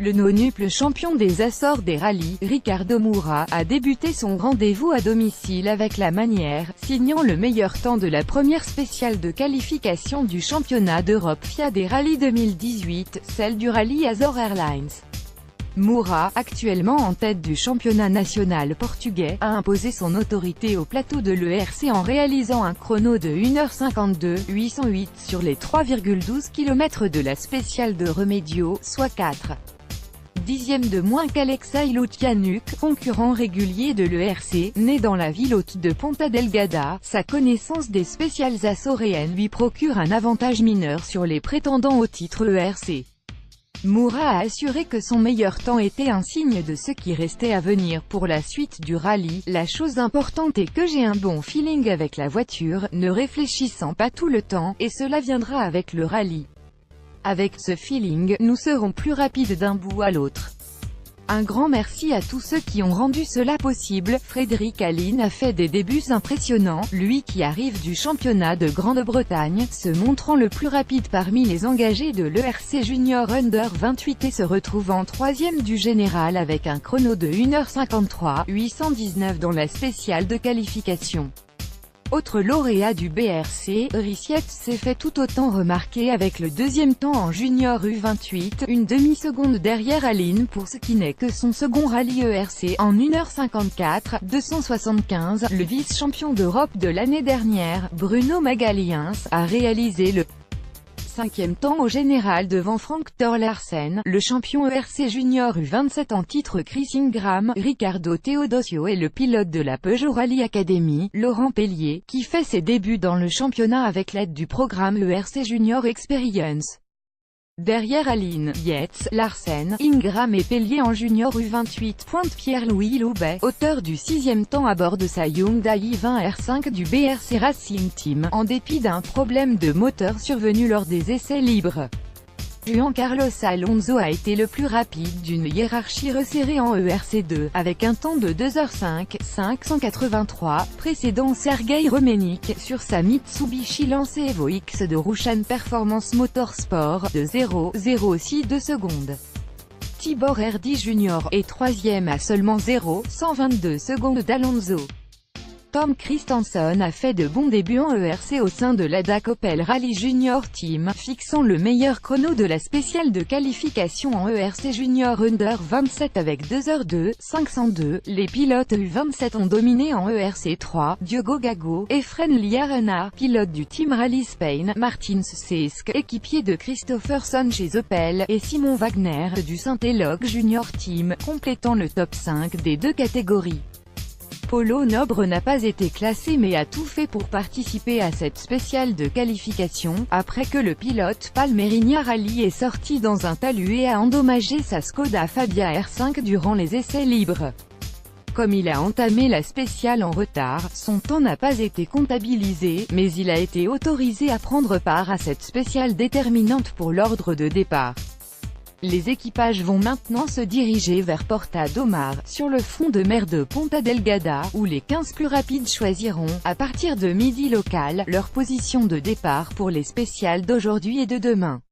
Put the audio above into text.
Le nonuple champion des Açores des rallyes, Ricardo Moura, a débuté son rendez-vous à domicile avec la manière, signant le meilleur temps de la première spéciale de qualification du championnat d'Europe FIA des rallyes 2018, celle du rallye Azores Airlines. Moura, actuellement en tête du championnat national portugais, a imposé son autorité au plateau de l'ERC en réalisant un chrono de 1h52,808 sur les 3,12 km de la spéciale de Remedio, soit 4 dixièmes de moins qu'Alexei Lucianuc, concurrent régulier de l'ERC, né dans la ville hôte de Ponta Delgada. Sa connaissance des spéciales açoréennes lui procure un avantage mineur sur les prétendants au titre ERC. Moura a assuré que son meilleur temps était un signe de ce qui restait à venir pour la suite du rallye. La chose importante est que j'ai un bon feeling avec la voiture, ne réfléchissant pas tout le temps, et cela viendra avec le rallye. Avec ce feeling, nous serons plus rapides d'un bout à l'autre. Un grand merci à tous ceux qui ont rendu cela possible. Frédéric Allin a fait des débuts impressionnants, lui qui arrive du championnat de Grande-Bretagne, se montrant le plus rapide parmi les engagés de l'ERC Junior Under 28 et se retrouvant troisième du général avec un chrono de 1h53,819 dans la spéciale de qualification. Autre lauréat du BRC, Riciet s'est fait tout autant remarquer avec le deuxième temps en junior U28, une demi-seconde derrière Allin pour ce qui n'est que son second rallye ERC en 1h54,275. Le vice-champion d'Europe de l'année dernière, Bruno Magaliens, a réalisé le cinquième temps au général devant Frank Thor-Larsen, le champion ERC Junior U27 en titre Chris Ingram, Ricardo Teodosio et le pilote de la Peugeot Rally Academy, Laurent Pellier, qui fait ses débuts dans le championnat avec l'aide du programme ERC Junior Experience. Derrière Allin, Yates, Larsen, Ingram et Pellier en junior U28 pointe Pierre-Louis Loubet, auteur du sixième temps à bord de sa Hyundai i20 R5 du BRC Racing Team, en dépit d'un problème de moteur survenu lors des essais libres. Juan Carlos Alonso a été le plus rapide d'une hiérarchie resserrée en ERC2, avec un temps de 2h05,583, précédant Sergei Remenik sur sa Mitsubishi Lancer Evo X de Rushan Performance Motorsport, de 0,062 secondes. Tibor Herdy Jr. est troisième à seulement 0,122 secondes d'Alonso. Tom Kristensen a fait de bons débuts en ERC au sein de l'ADAC Opel Rally Junior Team, fixant le meilleur chrono de la spéciale de qualification en ERC Junior Under 27 avec 2h02,502. Les pilotes U27 ont dominé en ERC 3, Diogo Gago, Efren Liarena, pilote du Team Rally Spain, Martins Cesc, équipier de Christopherson chez Opel, et Simon Wagner, du Saint-Élog Junior Team, complétant le top 5 des deux catégories. Polo Nobre n'a pas été classé mais a tout fait pour participer à cette spéciale de qualification, après que le pilote Palmeirinha Rally est sorti dans un talus et a endommagé sa Skoda Fabia R5 durant les essais libres. Comme il a entamé la spéciale en retard, son temps n'a pas été comptabilisé, mais il a été autorisé à prendre part à cette spéciale déterminante pour l'ordre de départ. Les équipages vont maintenant se diriger vers Porta do Mar, sur le front de mer de Ponta Delgada, où les 15 plus rapides choisiront, à partir de midi local, leur position de départ pour les spéciales d'aujourd'hui et de demain.